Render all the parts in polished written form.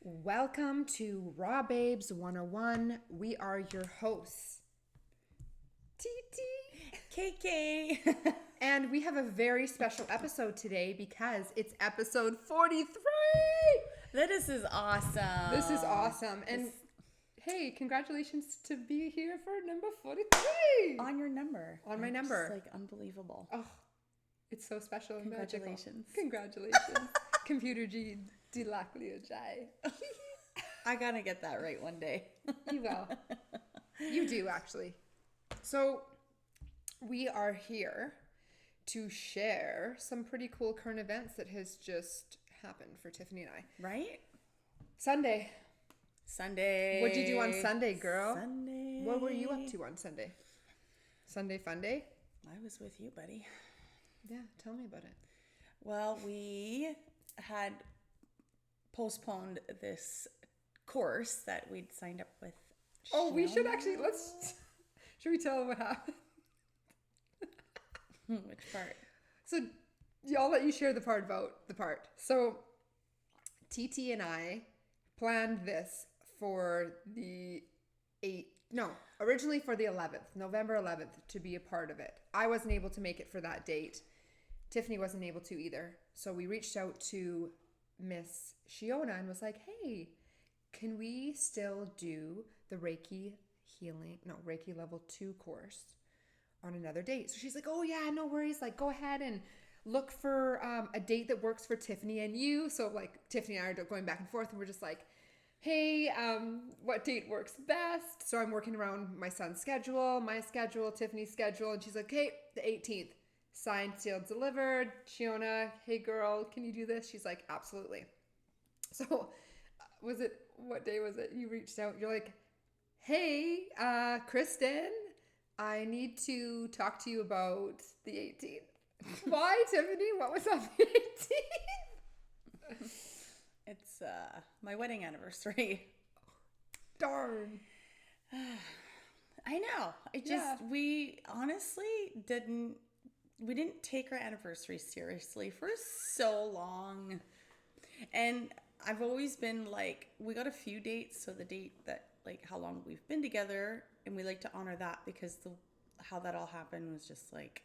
Welcome to Raw Babes 101. We are your hosts, TT, KK. and we have a very special episode today because it's episode 43. This is awesome. This is awesome. And hey, congratulations to be here for number 43. On your number. On my number. It's like unbelievable. Oh, it's so special. And Congratulations. magical. Congratulations. Computer G. Dilacliojai. I gotta get that right one day. You will. You do, actually. So, we are here to share some pretty cool current events that has just happened for Tiffany and I. Right? Sunday. What'd you do on Sunday, girl? Sunday. What were you up to on Sunday? Sunday fun day? I was with you, buddy. Yeah, tell me about it. Well, we had postponed this course that we'd signed up with. Oh, we should actually, should we tell them what happened? Which part? So, I'll let you share the part about the part. So, TT and I planned this for originally for the 11th, November 11th, to be a part of it. I wasn't able to make it for that date. Tiffany wasn't able to either. So we reached out to Miss Shiona and was like, hey, can we still do the Reiki level 2 course on another date? So she's like, oh yeah, no worries. Like, go ahead and look for a date that works for Tiffany and you. So like Tiffany and I are going back and forth and we're just like, hey, what date works best? So I'm working around my son's schedule, my schedule, Tiffany's schedule. And she's like, hey, the 18th. Signed, sealed, delivered. Shiona, hey girl, can you do this? She's like, absolutely. So what day was it? You reached out. You're like, hey, Kristen, I need to talk to you about the 18th. Why, Tiffany? What was on the 18th? It's my wedding anniversary. Darn. I know. We honestly didn't take our anniversary seriously for so long. And I've always been like, we got a few dates. So the date that, like, how long we've been together, and we like to honor that because how that all happened was just like,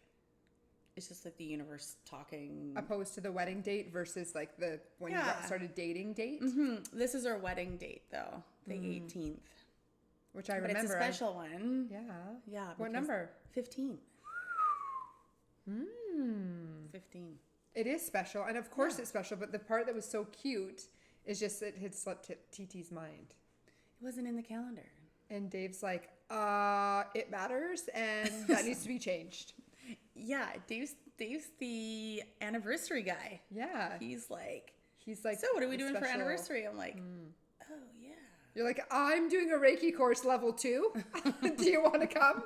it's just like the universe talking. Opposed to the wedding date versus like when you started dating date. Mm-hmm. This is our wedding date though, the 18th. Which I remember. It's a special one. Yeah. Yeah. What number? 15. 15. It is special, and of course it's special, but the part that was so cute is just it had slipped TT's mind. It wasn't in the calendar. And Dave's like, it matters, and that needs to be changed. Yeah, Dave's the anniversary guy. Yeah. He's like, so what are we doing for anniversary? I'm like, oh yeah. You're like, I'm doing a Reiki course level 2. Do you want to come?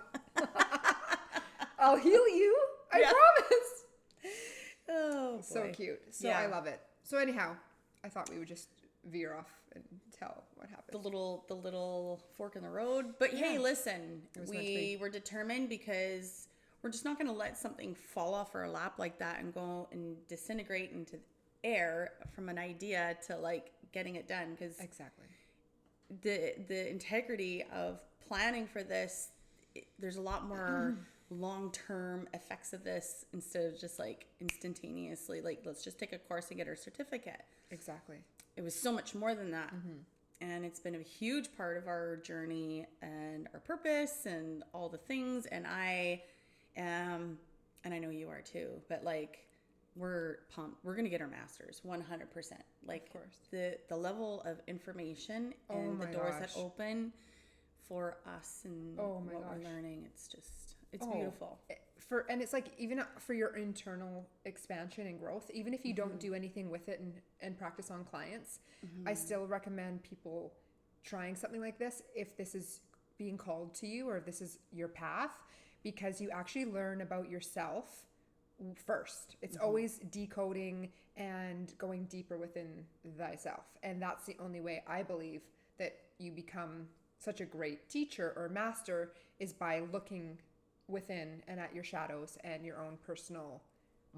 I'll heal you. I promise. Oh, boy. So cute. So I love it. So anyhow, I thought we would just veer off and tell what happened. The little fork in the road. But hey, listen, we were determined because we're just not going to let something fall off our lap like that and go and disintegrate into the air from an idea to like getting it done. Because exactly the integrity of planning for this, there's a lot more long-term effects of this instead of just like instantaneously, like, let's just take a course and get our certificate. Exactly. It was so much more than that. And it's been a huge part of our journey and our purpose and all the things. And I am, and I know you are too, but like, we're pumped. We're going to get our masters 100%. Like, of course. The level of information and the doors that open for us and what we're learning, it's beautiful. And it's like, even for your internal expansion and growth, even if you don't do anything with it and practice on clients, I still recommend people trying something like this if this is being called to you or if this is your path, because you actually learn about yourself first. It's always decoding and going deeper within thyself. And that's the only way I believe that you become such a great teacher or master, is by looking within and at your shadows and your own personal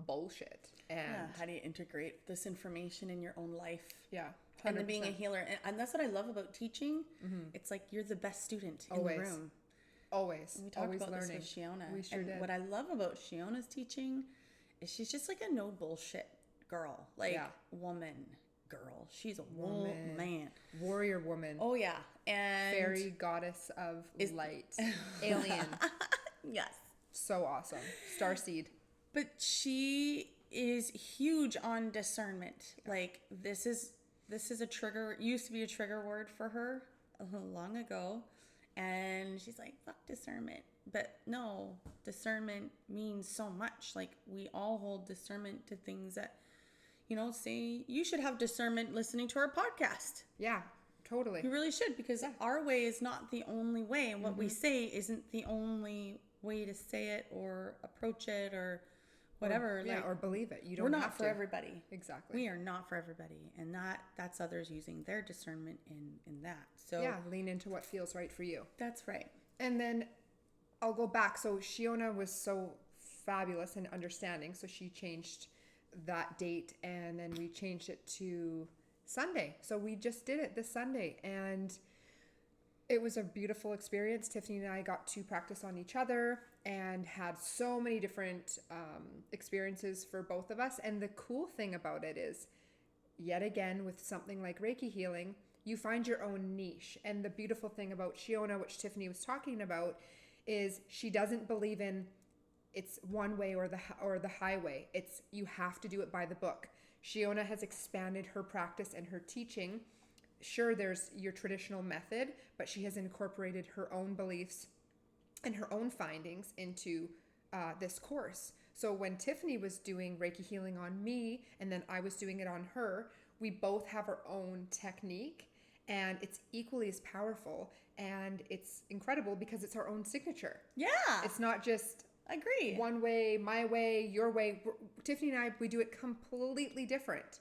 bullshit. And how do you integrate this information in your own life? Yeah. And then being a healer. And that's what I love about teaching. It's like you're the best student in the room. Always. And we talked about learning. this with Shiona. We sure did. What I love about Shiona's teaching is she's just like a no bullshit girl. Like, woman, girl. She's a woman. Warrior woman. Oh, yeah. And fairy goddess of light. Alien. Yes. So awesome. Starseed. But she is huge on discernment. Like, this is a trigger, used to be a trigger word for her long ago. And she's like, fuck discernment. But no, discernment means so much. Like, we all hold discernment to things that, say you should have discernment listening to our podcast. Yeah, totally. You really should, because our way is not the only way. And what we say isn't the only way to say it or approach it or whatever. Or believe it. You don't. We're not have for to. everybody. Exactly. We are not for everybody, and that's others using their discernment in that. So lean into what feels right for you. That's right. And then I'll go back. So Shiona was so fabulous and understanding, so she changed that date, and then we changed it to Sunday. So we just did it this Sunday, and it was a beautiful experience. Tiffany and I got to practice on each other and had so many different experiences for both of us. And the cool thing about it is, yet again, with something like Reiki healing, you find your own niche. And the beautiful thing about Shiona, which Tiffany was talking about, is she doesn't believe in it's one way or the highway. It's you have to do it by the book. Shiona has expanded her practice and her teaching. Sure, there's your traditional method, but she has incorporated her own beliefs and her own findings into this course. So when Tiffany was doing Reiki healing on me, and then I was doing it on her, we both have our own technique, and it's equally as powerful, and it's incredible because it's our own signature. Yeah. It's not just agree one way, my way, your way. Tiffany and I, we do it completely different.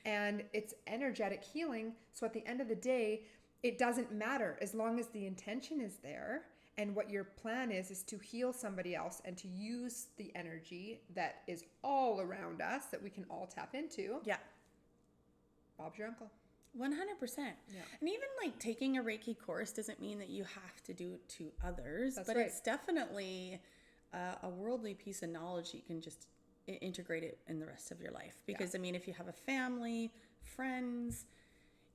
And it's energetic healing. So at the end of the day, it doesn't matter as long as the intention is there. And what your plan is to heal somebody else and to use the energy that is all around us that we can all tap into. Yeah. Bob's your uncle. 100%. Yeah. And even like taking a Reiki course doesn't mean that you have to do it to others. That's but right. It's definitely a worldly piece of knowledge you can just integrate it in the rest of your life. Because, I mean, if you have a family, friends,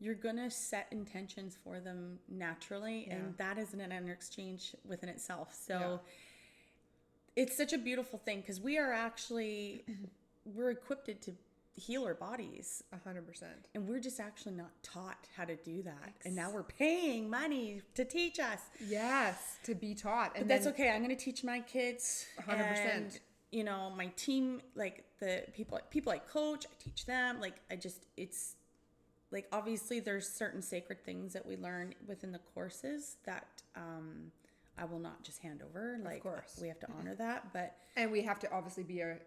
you're going to set intentions for them naturally. Yeah. And that is an energy exchange within itself. So it's such a beautiful thing because we are actually, we're equipped to heal our bodies 100%, and we're just actually not taught how to do that. And now we're paying money to teach us. Yes, to be taught. And that's okay. I'm going to teach my kids 100%. And, my team, like the people I coach, I teach them. Like it's like obviously there's certain sacred things that we learn within the courses that I will not just hand over. Like, of course, we have to honor that, and we have to obviously be a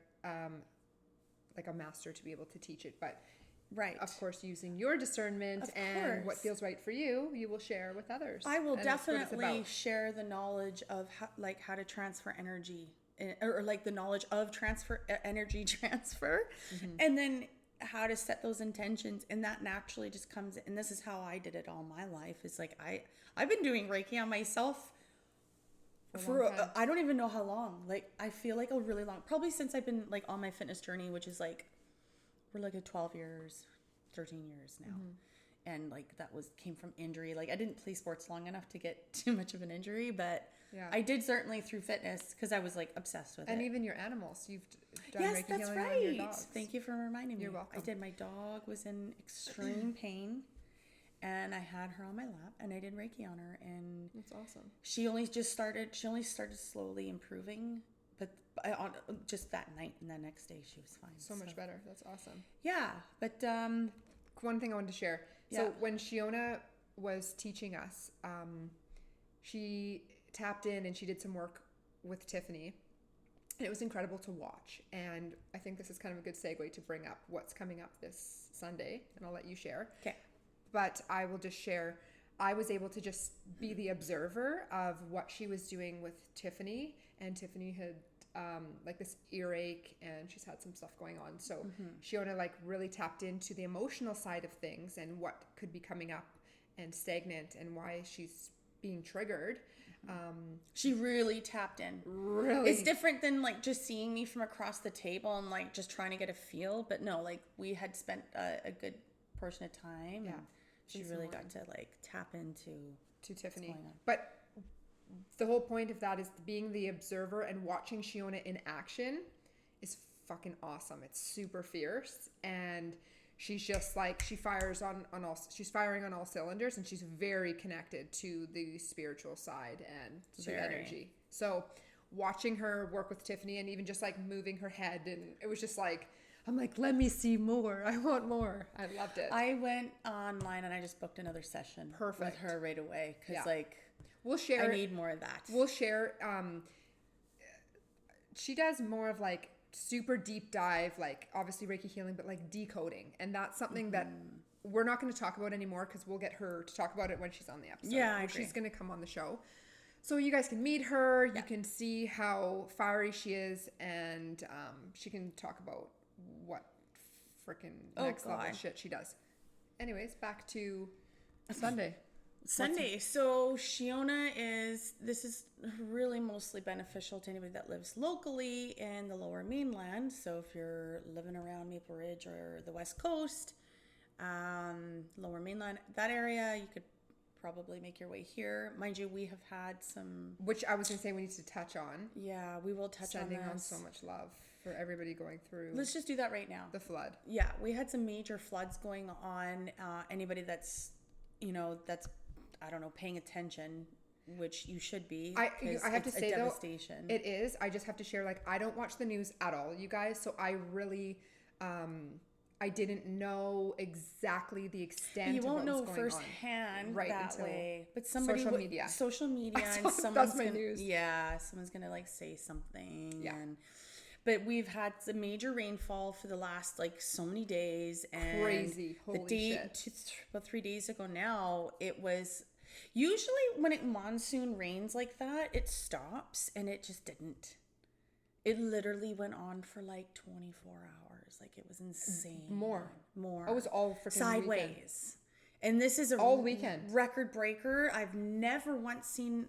master to be able to teach it, but of course using your discernment and what feels right for you, you will share with others. I will definitely share the knowledge of how to transfer energy, or like the knowledge of energy transfer, and then how to set those intentions. And that naturally just comes, and this is how I did it all my life. Is like I've been doing Reiki on myself for I don't even know how long. Like I feel like a really long, probably since I've been like on my fitness journey, which is like we're like at 12 years, 13 years now. And like came from injury. Like I didn't play sports long enough to get too much of an injury, but I did certainly through fitness because I was like obsessed with it. And even your animals, you've done yes, Reiki that's healing right. on your dogs. Thank you for reminding me. You're welcome. I did. My dog was in extreme pain, and I had her on my lap, and I did Reiki on her, and that's awesome. She only started slowly improving, but just that night and the next day she was fine. So much better. That's awesome. Yeah, but one thing I wanted to share. So when Shiona was teaching us, she tapped in and she did some work with Tiffany, and it was incredible to watch. And I think this is kind of a good segue to bring up what's coming up this Sunday, and I'll let you share. Okay. But I will just share, I was able to just be the observer of what she was doing with Tiffany, and Tiffany had like this earache, and she's had some stuff going on. So Shiona like really tapped into the emotional side of things and what could be coming up and stagnant and why she's being triggered. She really tapped in. Really, it's different than like just seeing me from across the table and like just trying to get a feel. But no, like we had spent a good portion of time. Yeah, and she really got to like tap into Tiffany. But the whole point of that is being the observer and watching Shiona in action is fucking awesome. It's super fierce, and she's just like she's firing on all cylinders, and she's very connected to the spiritual side and to energy. So watching her work with Tiffany and even just like moving her head, and it was just like, I'm like, let me see more. I want more. I loved it. I went online and I just booked another session with her right away because like we'll share. I need more of that. We'll share. She does more of like super deep dive, like obviously Reiki healing, but like decoding, and that's something that we're not going to talk about anymore because we'll get her to talk about it when she's on the episode. Yeah, I agree. She's going to come on the show, so you guys can meet her. You can see how fiery she is, and she can talk about what freaking next level shit she does. Anyways, back to Sunday. So this is really mostly beneficial to anybody that lives locally in the Lower Mainland. So if you're living around Maple Ridge or the West Coast, Lower Mainland, that area, you could probably make your way here. Mind you, we have had some... Which I was going to say we need to touch on. Yeah, we will touch on this. Sending on so much love for everybody going through... Let's just do that right now. The flood. Yeah, we had some major floods going on. Anybody that's, I don't know, paying attention, which you should be. I have to say, though, devastation. It is. I just have to share, like, I don't watch the news at all, you guys. So I really, I didn't know exactly the extent of what was going on. You won't know firsthand that way. But somebody social media, and someone's my gonna, news. Yeah, someone's gonna like say something. Yeah. But we've had some major rainfall for the last like so many days, and crazy. Holy shit! About 3 days ago now, it was. Usually when it monsoon rains like that, it stops, and it just didn't. It literally went on for like 24 hours. Like it was insane. More. It was all freaking sideways. Weekend. And this is all weekend record breaker. I've never once seen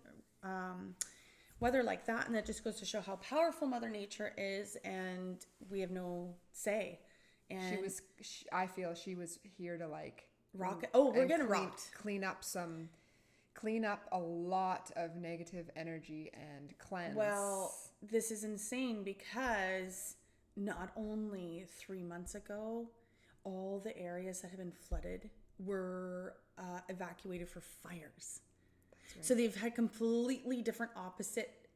weather like that, and that just goes to show how powerful Mother Nature is, and we have no say. And I feel she was here to like rock it. Oh, we're gonna clean up a lot of negative energy and cleanse. Well, this is insane because not only 3 months ago, all the areas that have been flooded were evacuated for fires. Right. So they've had completely different opposite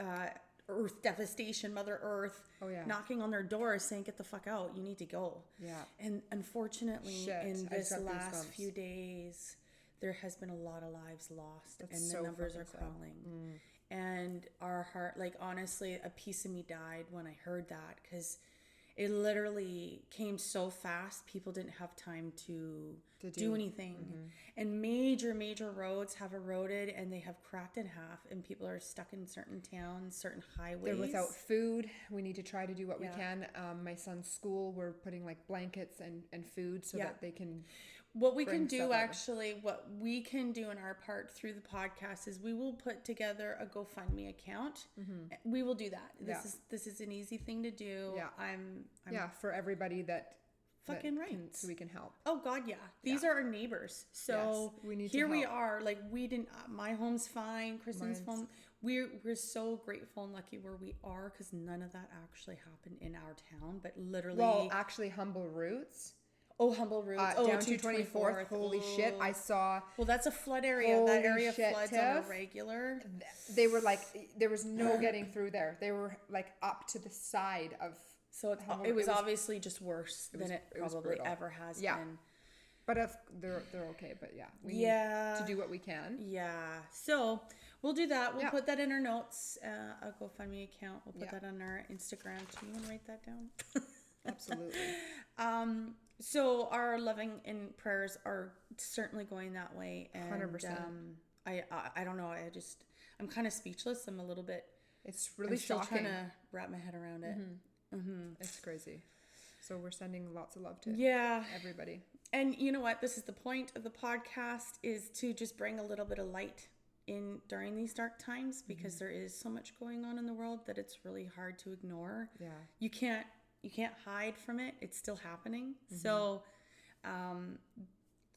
earth devastation, Mother Earth knocking on their doors saying, get the fuck out, you need to go. Yeah. And unfortunately, in this last few days, there has been a lot of lives lost. That's and the numbers are crawling. And our heart, like honestly, a piece of me died when I heard that, because it literally came so fast. People didn't have time to do anything. And major roads have eroded, and they have cracked in half, and people are stuck in certain towns, certain highways. They're without food. We need to try to do what we can. My son's school, we're putting like blankets and food so that they can... What we can do, actually, what we can do in our part through the podcast is we will put together a GoFundMe account. We will do that. This is an easy thing to do. Yeah. I'm for everybody that fucking right. So we can help. Oh God, yeah. These are our neighbors. So we need here to we help. are. Like we didn't. My home's fine. Kristen's home. We're so grateful and lucky where we are, because none of that actually happened in our town. But literally, well, actually, Humble Roots. Oh, Humble Roots. Down to 24th. Holy shit. I saw... Well, that's a flood area. That area floods on a regular. They were like... There was no getting through there. They were like up to the side of... So it was obviously just worse than it probably ever has been. But if they're okay. But we need to do what we can. Yeah. So we'll do that. We'll put that in our notes. A GoFundMe account. We'll put that on our Instagram. Do you want to write that down? Absolutely. So our loving and prayers are certainly going that way, and 100%. I don't know. I'm kind of speechless. I'm a little bit It's really I'm still shocking. trying to wrap my head around it. It's crazy. So we're sending lots of love to everybody. And you know what? This is the point of the podcast, is to just bring a little bit of light in during these dark times, because there is so much going on in the world that it's really hard to ignore. Yeah. You can't hide from it. It's still happening. So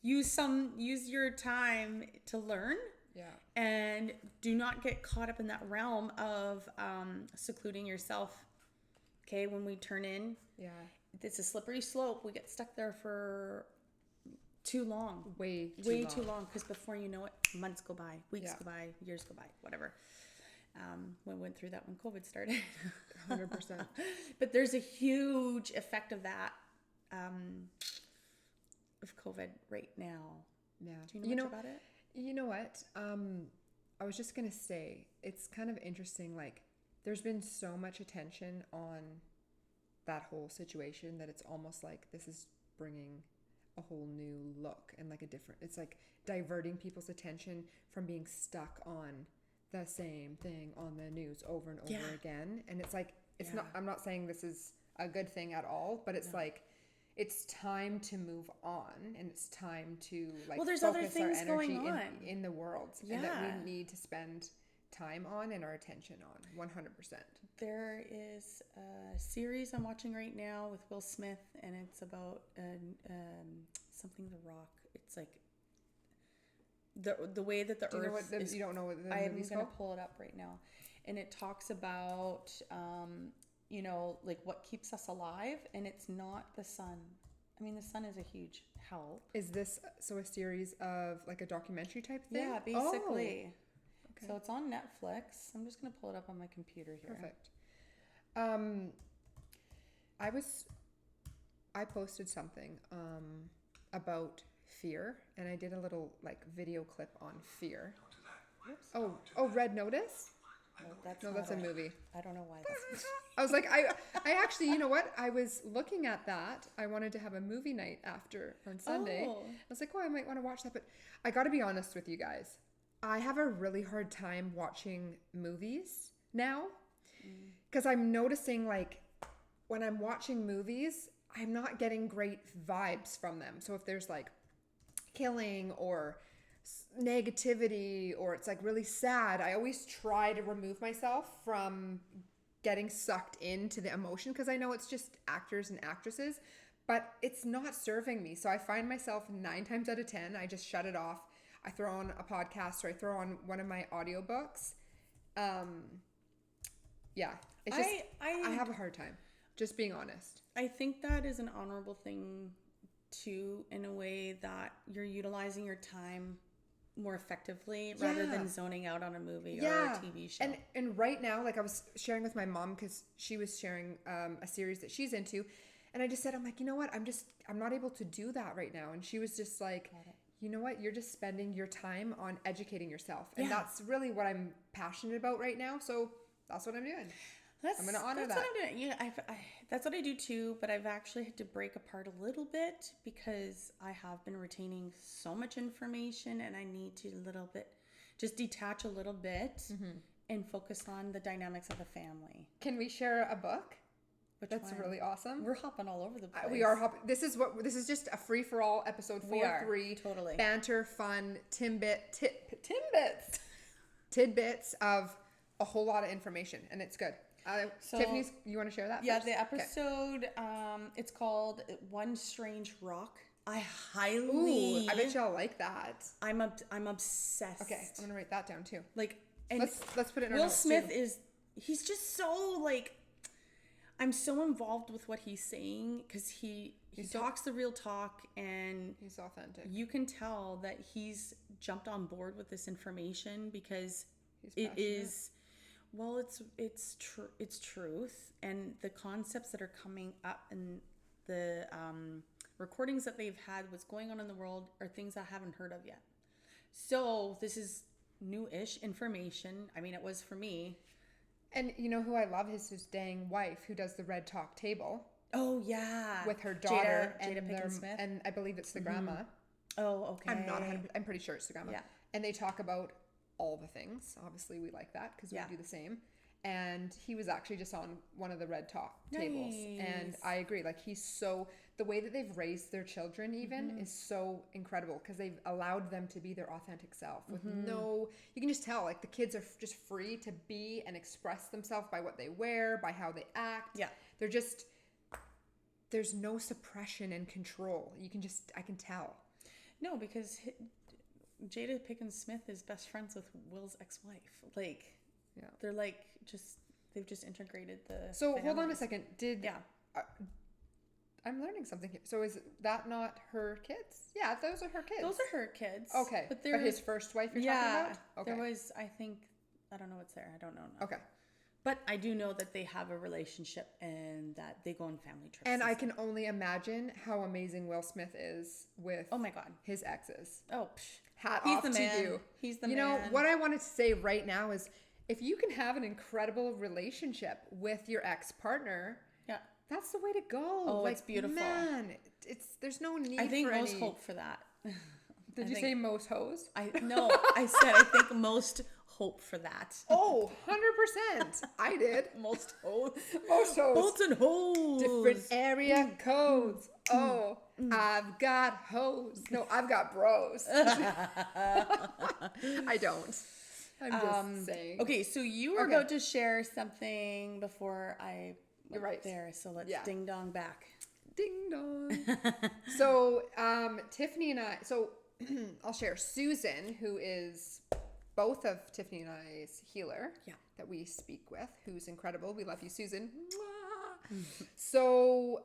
use your time to learn. Yeah. And do not get caught up in that realm of secluding yourself. Okay, when we turn in, it's a slippery slope. We get stuck there for too long. Way too long. Because before you know it, months go by, weeks go by, years go by, whatever. We went through that when COVID started. 100%. But there's a huge effect of that, of COVID right now. Yeah. Do you know much about it? You know what? I was just going to say, it's kind of interesting. Like, there's been so much attention on that whole situation that it's almost like this is bringing a whole new look and like it's like diverting people's attention from being stuck on the same thing on the news over and over again. And it's like, I'm not saying this is a good thing at all, but it's like, it's time to move on, and it's time to like there's focus other things our energy going on in the world, and that we need to spend time on and our attention on 100%. There is a series I'm watching right now with Will Smith, and it's about something The Rock. It's like the way that the earth is. You don't know what the I'm movie's going to called? pull it up right now, and it talks about like what keeps us alive, and it's not the sun. I mean, the sun is a huge help. Is this a series of like a documentary type thing? Yeah, basically. Oh. Okay. So it's on Netflix. I'm just going to pull it up on my computer here. Perfect. I posted something about fear, and I did a little like video clip on fear. Oops. Oh, Red Notice? That's a movie. I don't know why that's. I was like, I actually, you know what? I was looking at that. I wanted to have a movie night after on Sunday. Oh. I was like, I might want to watch that. But I got to be honest with you guys. I have a really hard time watching movies now, because I'm noticing like when I'm watching movies, I'm not getting great vibes from them. So if there's like killing or negativity, or it's like really sad, I always try to remove myself from getting sucked into the emotion, because I know it's just actors and actresses, but it's not serving me. So I find myself 9 times out of 10, I just shut it off. I throw on a podcast, or I throw on one of my audiobooks. It's just I have a hard time, just being honest. I think that is an honorable thing too, in a way that you're utilizing your time more effectively rather than zoning out on a movie or a TV show. And right now, like I was sharing with my mom, because she was sharing a series that she's into, and I just said, I'm like, you know what, I'm not able to do that right now. And she was just like, you know what, you're just spending your time on educating yourself, and that's really what I'm passionate about right now. So that's what I'm doing. I'm going to honor that. That's what I'm doing. Yeah, that's what I do too, but I've actually had to break apart a little bit, because I have been retaining so much information, and I need to just detach a little bit and focus on the dynamics of the family. Can we share a book? That's one? really awesome. We're hopping all over the place. We are hopping. This is just a free for all episode 4-3. Totally. Banter, fun, tidbits of a whole lot of information, and it's good. Tiffany, you want to share that? Yeah, first? the episode, it's called One Strange Rock. I bet y'all like that. I'm obsessed. Okay, I'm gonna write that down too. Like, and let's put it in our Will notes Smith too. he's just so like, I'm so involved with what he's saying, because he talks the real talk, and he's authentic. You can tell that he's jumped on board with this information, because it is. Well, it's truth, and the concepts that are coming up, and the recordings that they've had, what's going on in the world, are things I haven't heard of yet. So this is new-ish information. I mean, it was for me. And you know who I love is his dang wife, who does the Red Talk Table. Oh yeah, with her daughter Deida Smith, and I believe it's the grandma. Oh, okay. I'm pretty sure it's the grandma. Yeah. And they talk about all the things. Obviously, we like that because we do the same. and he was actually just on one of the red top tables. And I agree. Like, the way that they've raised their children even is so incredible, because they've allowed them to be their authentic self with you can just tell, like, the kids are just free to be and express themselves by what they wear, by how they act. Yeah. There's no suppression and control. I can tell. No, because Jada Pickens Smith is best friends with Will's ex-wife. Like, they're like, they've just integrated the So families. hold on a second. I'm learning something here. So is that not her kids? Yeah, those are her kids. Those are her kids. Okay. But his first wife you're talking about? Okay. There was, I think, I don't know what's there. I don't know. Okay. But I do know that they have a relationship and that they go on family trips. And I can only imagine how amazing Will Smith is with oh my God, his exes. Oh, hat he's off the to man. you. He's the man. You know, what I wanted to say right now is, if you can have an incredible relationship with your ex-partner, that's the way to go. Oh, like, it's beautiful. Man, there's no need for I think for most any... hope for that. Did you say most hoes? I said I think most hope for that. Oh, 100%. I did. Most hoes. Most hoes. Boats and hoes. Different area codes. Oh, I've got hoes. No, I've got bros. I don't. I'm just saying. Okay, so you were about to share something before I... You're right. There, so let's ding dong back. Ding dong. So, Tiffany and I, I'll share Susan, who is both of Tiffany and I's healer that we speak with, who's incredible. We love you, Susan. So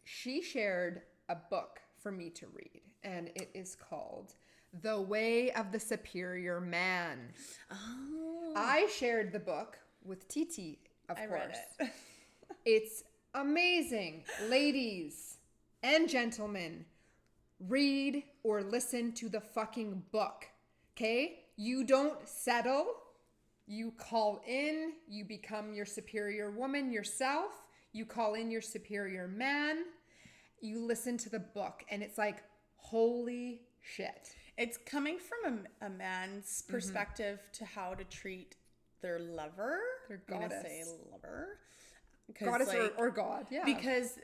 she shared a book for me to read, and it is called The Way of the Superior Man. Oh. I shared the book with Titi, of course. Read it. It's amazing. Ladies and gentlemen, read or listen to the fucking book. Okay? You don't settle. You call in. You become your superior woman yourself. You call in your superior man. You listen to the book, and it's like, holy shit. It's coming from a man's perspective to how to treat their lover. Their goddess. I'm gonna say lover. Goddess, like, or God, yeah. Because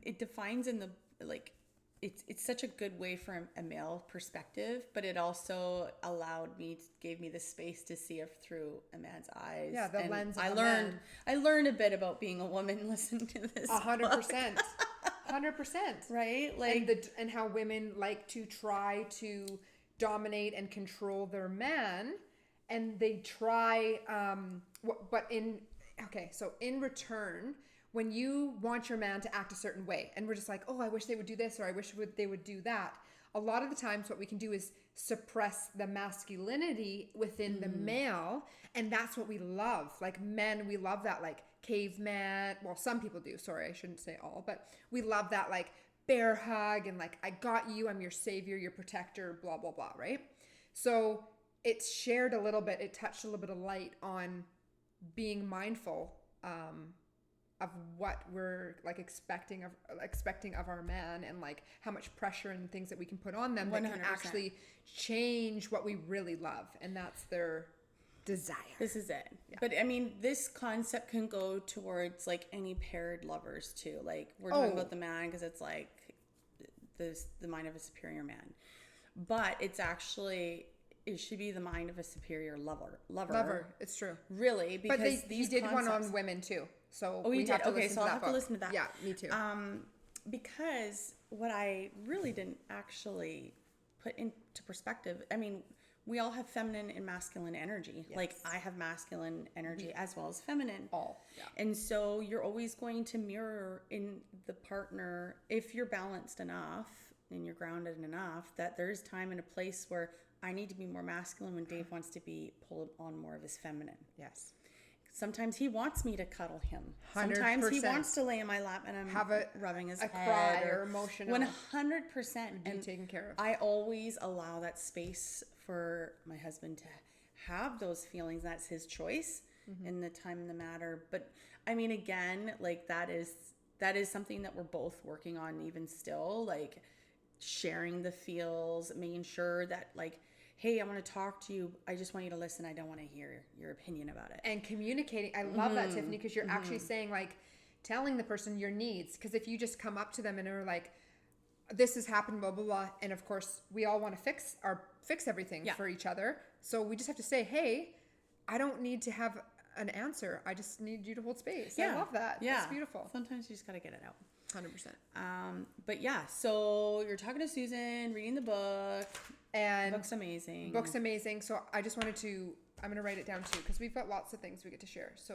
it defines in the, like, it's such a good way from a male perspective, but it also gave me the space to see it through a man's eyes. Yeah, the lens of I learned a bit about being a woman listening to this 100%. 100%. Right? Like, and how women like to try to dominate and control their man, and they try, so in return, when you want your man to act a certain way, and we're just like, oh, I wish they would do this, or I wish they would do that. A lot of the times what we can do is suppress the masculinity within the male, and that's what we love. Like, men, we love that, like, caveman. Well, some people do. Sorry, I shouldn't say all, but we love that, like, bear hug and, like, I got you, I'm your savior, your protector, blah, blah, blah, right? So it's shared a little bit. It touched a little bit of light on being mindful of what we're, like, expecting of our man, and, like, how much pressure and things that we can put on them 100%. That can actually change what we really love, and that's their desire. This is it. Yeah. But I mean, this concept can go towards, like, any paired lovers too. Like, we're talking about the man because it's like the mind of a superior man, but it's actually, it should be the mind of a superior lover. It's true. Really, because but he did one on women too. So he did. Okay, so I'll have to listen to that. Yeah, me too. Because what I really didn't actually put into perspective, I mean, we all have feminine and masculine energy. Yes. Like, I have masculine energy as well as feminine. And so you're always going to mirror in the partner, if you're balanced enough and you're grounded enough, that there's time and a place where I need to be more masculine when Dave wants to be pulled on more of his feminine. Yes. Sometimes he wants me to cuddle him. 100%. Sometimes he wants to lay in my lap and I'm rubbing his head. Cry or emotional. 100%. And taken care of. I always allow that space for my husband to have those feelings. That's his choice in the time and the matter. But I mean, again, like, that is something that we're both working on even still, like, sharing the feels, making sure that, like, hey, I want to talk to you. I just want you to listen. I don't want to hear your opinion about it. And communicating. I love that, Tiffany, because you're actually saying, like, telling the person your needs. Because if you just come up to them and are like, this has happened, blah, blah, blah. And of course, we all want to fix everything for each other. So we just have to say, hey, I don't need to have an answer. I just need you to hold space. I love that. Yeah. It's beautiful. Sometimes you just got to get it out. 100%. But yeah, so you're talking to Susan, reading the book. And book's amazing. Book's amazing. So I just wanted to, I'm going to write it down too, because we've got lots of things we get to share. So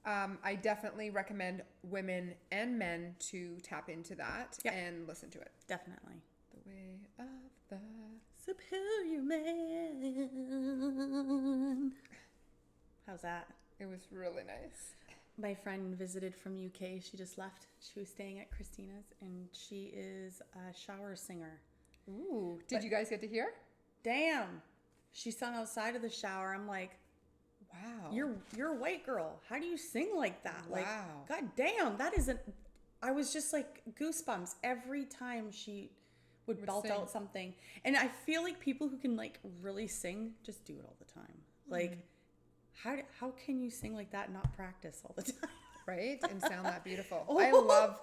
I definitely recommend women and men to tap into that and listen to it. Definitely. The way of the superior man. How's that? It was really nice. My friend visited from UK. She just left. She was staying at Christina's, and she is a shower singer. Ooh. Did you guys get to hear? Damn. She sung outside of the shower. I'm like, wow. You're a white girl. How do you sing like that? Wow. Like, God damn, that isn't... I was just like goosebumps every time she would belt out something. And I feel like people who can like really sing just do it all the time. Like, how can you sing like that and not practice all the time? Right? And sound that beautiful. I love...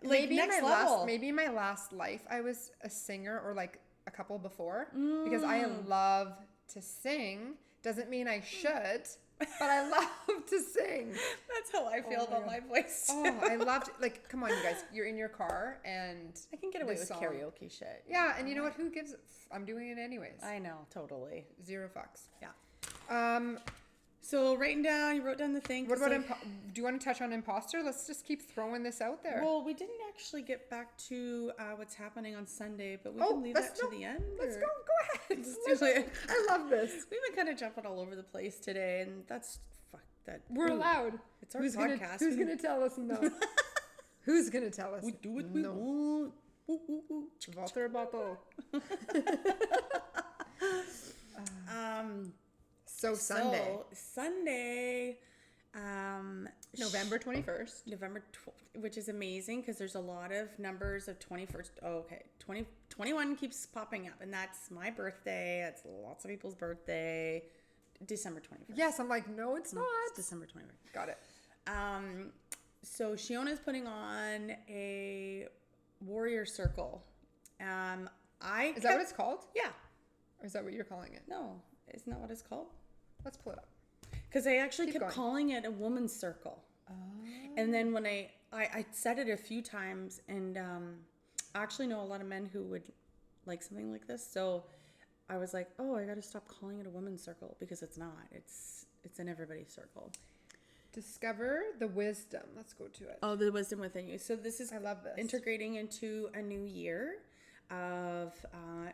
Like maybe in my last life I was a singer, or like a couple before, because I love to sing. Doesn't mean I should, but I love to sing. That's how I feel about my voice. I loved, like, come on, you guys, you're in your car and I can get away with karaoke shit. Yeah, and you know what? Who gives? I'm doing it anyways. I know, totally. Zero fucks. Yeah. So you wrote down the thing. What about do you want to touch on imposter? Let's just keep throwing this out there. Well, we didn't actually get back to what's happening on Sunday, but we can leave that to the end. Let's go ahead. Let's do it. I love this. We've been kind of jumping all over the place today, and that's we're allowed. It's our podcast. Who's gonna tell us no? Who's gonna tell us? We do what we want. Walter bottle. So Sunday, November 21st. Which is amazing because there's a lot of numbers of 21st. Oh, okay. 21 keeps popping up, and that's my birthday. That's lots of people's birthday. December 21st. Yes, I'm like, no, it's not. It's December 21st. Got it. So Shiona's putting on a warrior circle. Is that what it's called? Yeah. Or is that what you're calling it? No, isn't that what it's called? Let's pull it up. Because I actually kept calling it a woman's circle. Oh. And then when I said it a few times, and I actually know a lot of men who would like something like this. So I was like, oh, I got to stop calling it a woman's circle, because it's not. It's in everybody's circle. Discover the wisdom. Let's go to it. Oh, the wisdom within you. So this is, I love this, integrating into a new year of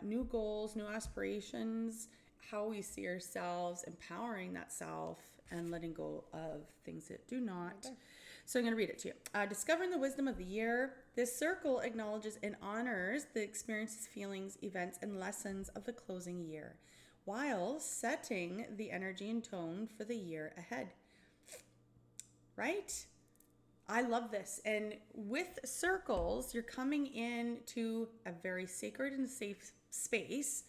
new goals, new aspirations, how we see ourselves, empowering that self, and letting go of things that do not. Okay. So I'm going to read it to you. Discovering the wisdom of the year. This circle acknowledges and honors the experiences, feelings, events, and lessons of the closing year, while setting the energy and tone for the year ahead. Right? I love this. And with circles, you're coming into a very sacred and safe space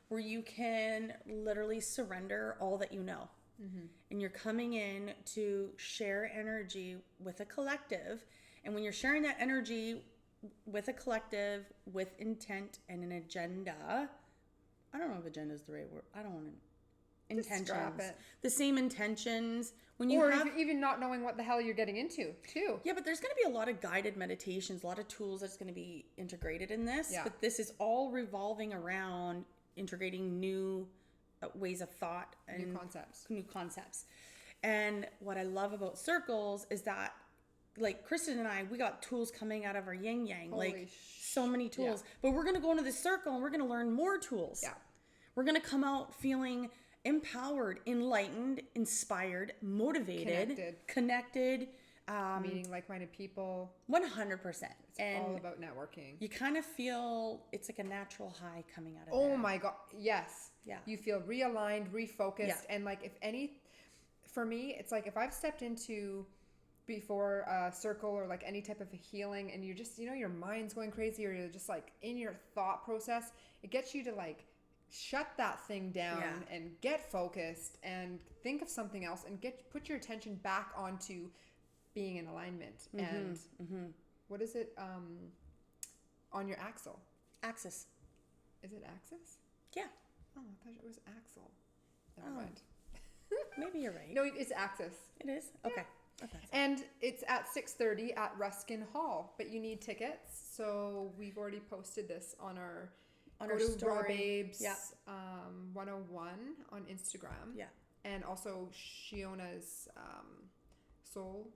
where you can literally surrender all that you know. Mm-hmm. And you're coming in to share energy with a collective. And when you're sharing that energy with a collective, with intent and an agenda, I don't know if agenda is the right word. I don't want to. Intentions. Just scrap it. The same intentions. When you even not knowing what the hell you're getting into, too. Yeah, but there's going to be a lot of guided meditations, a lot of tools that's going to be integrated in this. Yeah. But this is all revolving around integrating new ways of thought and new concepts. And what I love about circles is that, like, Kristen and I, we got tools coming out of our yin yang, so many tools. Yeah. But we're going to go into this circle and we're going to learn more tools. Yeah. We're going to come out feeling empowered, enlightened, inspired, motivated, connected, meeting like-minded people. 100%. It's all about networking. You kind of feel it's like a natural high coming out of Oh my God. Yes. Yeah. You feel realigned, refocused. Yeah. And like, for me, it's like if I've stepped into before a circle or like any type of a healing, and you're just, your mind's going crazy, or you're just like in your thought process, it gets you to like shut that thing down and get focused and think of something else and put your attention back onto being in alignment. And what is it? On your axis. Is it axis? Yeah. Oh, I thought it was axle. Never mind. Maybe you're right. No, it's axis. It is? Okay. Yeah. And it's at 6:30 at Ruskin Hall, but you need tickets. So we've already posted this on our story. Babes 101 on Instagram. Yeah. And also Shiona's soul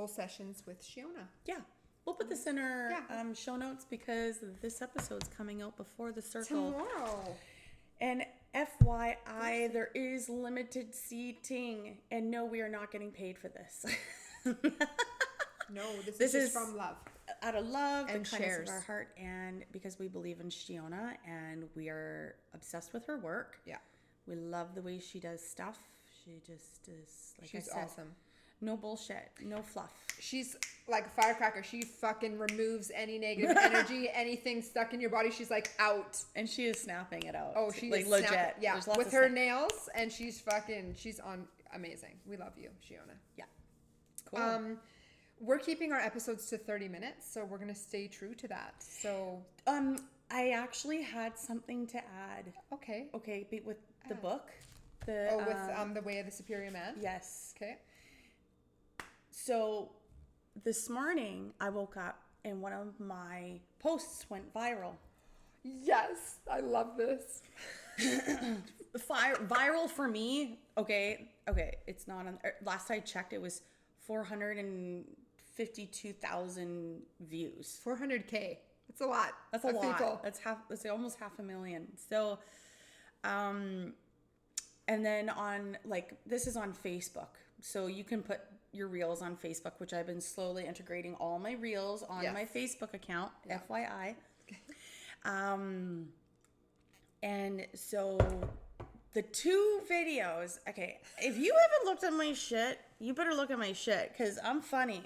sessions with Shiona. Yeah. We'll put this in our show notes because this episode's coming out before the circle. Tomorrow. And FYI, there is limited seating. And no, we are not getting paid for this. No, this is from love. Out of love and the kindness of our heart, and because we believe in Shiona and we are obsessed with her work. Yeah. We love the way she does stuff. She just is, like She's I said, awesome. No bullshit. No fluff. She's like a firecracker. She fucking removes any negative energy, anything stuck in your body. She's like out. And she is snapping it out. Oh, she's like legit. Yeah, with her nails, and she's on amazing. We love you, Shiona. Yeah. Cool. We're keeping our episodes to 30 minutes, so we're going to stay true to that. So, I actually had something to add. Okay. But with the book. With The Way of the Superior Man? Yes. Okay. So, this morning, I woke up and one of my posts went viral. Yes, I love this. Viral for me. Okay. It's not on. Last I checked, it was 452,000 views. 400K. That's a lot. That's a lot. People. That's almost 500,000. So, and then this is on Facebook. So you can put your reels on Facebook, which I've been slowly integrating all my reels on my Facebook account, FYI. And so the two videos, okay, if you haven't looked at my shit, you better look at my shit because I'm funny.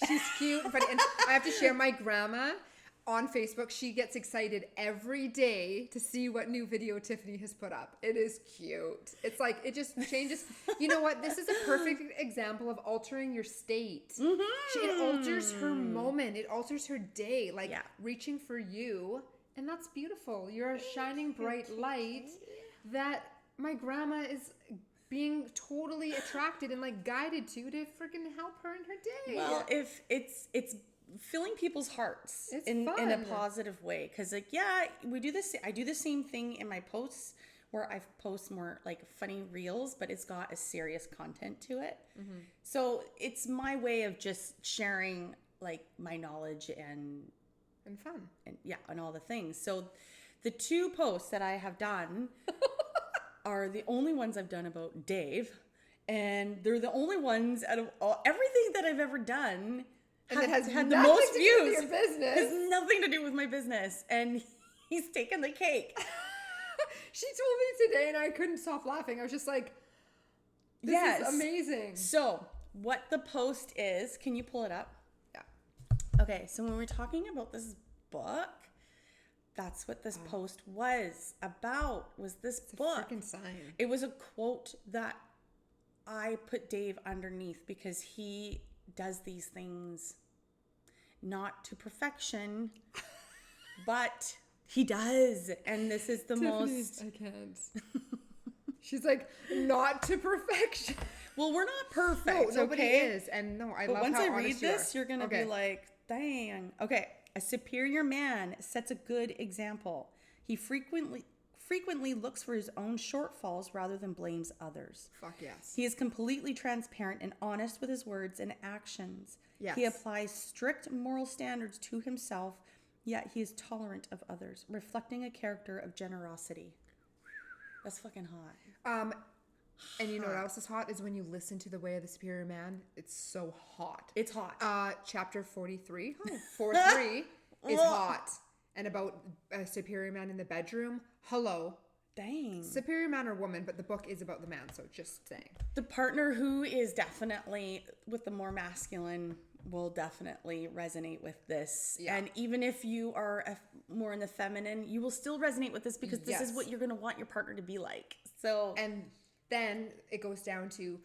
She's cute and funny. And I have to share, my grandma on Facebook, she gets excited every day to see what new video Tiffany has put up. It is cute. It's like, it just changes. You know what? This is a perfect example of altering your state. It alters her moment. It alters her day, reaching for you. And that's beautiful. You're a shining bright light that my grandma is being totally attracted and guided to freaking help her in her day. Well, if it's filling people's hearts in a positive way, because we do this. I do the same thing in my posts where I post more funny reels, but it's got a serious content to it. So it's my way of just sharing my knowledge and fun and all the things. So the two posts that I have done are the only ones I've done about Dave, and they're the only ones out of everything that I've ever done has had the most views. Your business has nothing to do with my business, and he's taken the cake. She told me today, and I couldn't stop laughing. I was just like, "This is amazing." So, what the post is? Can you pull it up? Yeah. Okay. So when we're talking about this book, that's what this post was about. Was this book? Freaking sign. It was a quote that I put Dave underneath because he does these things not to perfection, but he does. And this is the most... I can't. She's like, not to perfection. Well, we're not perfect. No, nobody is. And no, I love how honest you are. Once I read this, you're going to be like, dang. Okay. A superior man sets a good example. He frequently looks for his own shortfalls rather than blames others. Fuck yes. He is completely transparent and honest with his words and actions. Yes. He applies strict moral standards to himself, yet he is tolerant of others, reflecting a character of generosity. That's fucking hot. And you know what else is hot is when you listen to The Way of the Superior Man. It's so hot. It's hot. Chapter 43. 43 is hot. And about a superior man in the bedroom. Hello. Dang. Superior man or woman, but the book is about the man, so just saying. The partner who is definitely with the more masculine will definitely resonate with this. Yeah. And even if you are more in the feminine, you will still resonate with this because this is what you're going to want your partner to be like. So, and then it goes down to,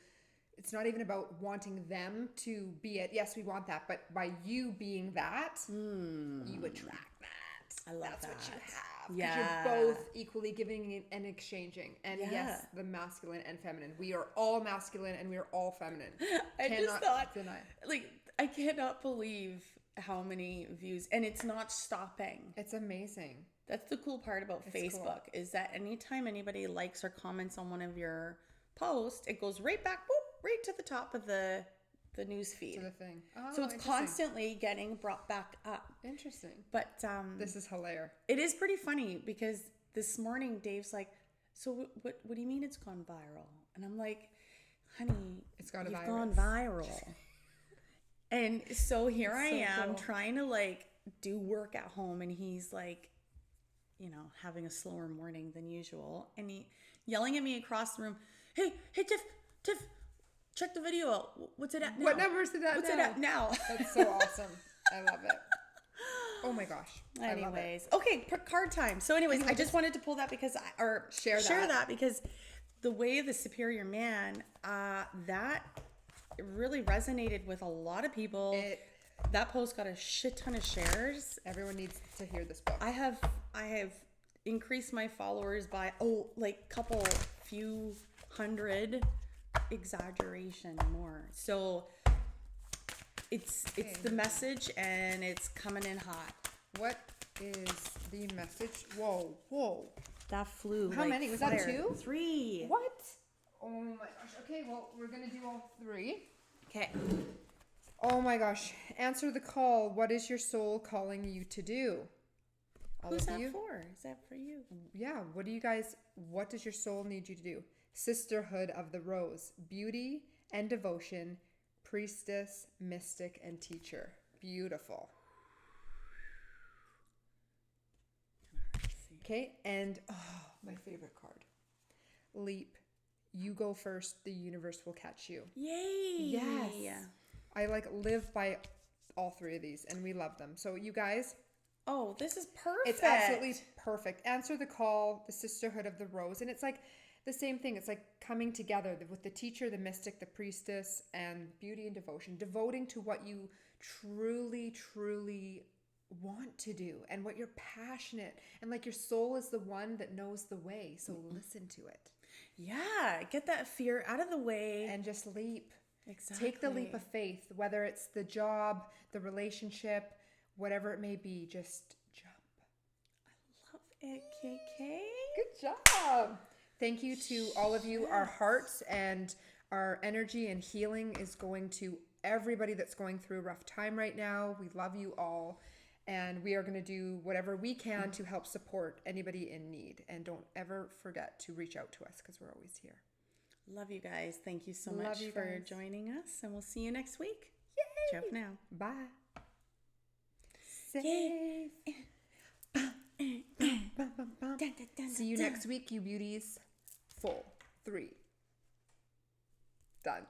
it's not even about wanting them to be it. Yes, we want that, but by you being that, you attract that. I love That's that. what you have. Yeah. Because you're both equally giving and exchanging. And yes, the masculine and feminine. We are all masculine and we are all feminine. I just thought, deny. like, I cannot believe how many views, and it's not stopping. It's amazing. That's the cool part about Facebook is that anytime anybody likes or comments on one of your posts, it goes right back, whoop, right to the top of the news feed. To the thing. Oh, so it's constantly getting brought back up. Interesting. But this is hilarious. It is pretty funny because this morning Dave's like, so what do you mean it's gone viral? And I'm like, honey, it's gone viral. And so here I am trying to like do work at home, and he's like, you know, having a slower morning than usual, and he yelling at me across the room, hey Tiff, check the video out. What's it at now? What number is it at What's now? it at now? That's so awesome. I love it. Oh my gosh. Anyways, okay, card time. So anyways, I just wanted to pull that because share that because the way of the superior man, that really resonated with a lot of people. That post got a shit ton of shares. Everyone needs to hear this book. I have increased my followers by few hundred, exaggeration more. So it's the message, and it's coming in hot. What is the message? Whoa. That flew. How many? Was that 2? 3. What? Oh my gosh. Okay, well, we're going to do all 3. Okay. Oh my gosh. Answer the call. What is your soul calling you to do? Who's that for? Is that for you? Yeah. What does your soul need you to do? Sisterhood of the Rose. Beauty and devotion. Priestess, mystic, and teacher. Beautiful. Okay. And my favorite card. Leap. You go first. The universe will catch you. Yay. Yes. I live by all 3 of these, and we love them. So you guys. Oh, this is perfect. It's absolutely perfect. Answer the call, the sisterhood of the rose. And it's like the same thing. It's like coming together with the teacher, the mystic, the priestess, and beauty and devotion. Devoting to what you truly, truly want to do and what you're passionate. And like your soul is the one that knows the way. So listen to it. Yeah. Get that fear out of the way. And just leap. Exactly. Take the leap of faith, whether it's the job, the relationship, whatever it may be, just jump. I love it, KK. Good job. Thank you to all of you. Our hearts and our energy and healing is going to everybody that's going through a rough time right now. We love you all. And we are going to do whatever we can to help support anybody in need. And don't ever forget to reach out to us because we're always here. Love you guys. Thank you so much for joining us. And we'll see you next week. Yay! Ciao for now. Bye. Safe. See you next week, you beauties. Full 3. Done.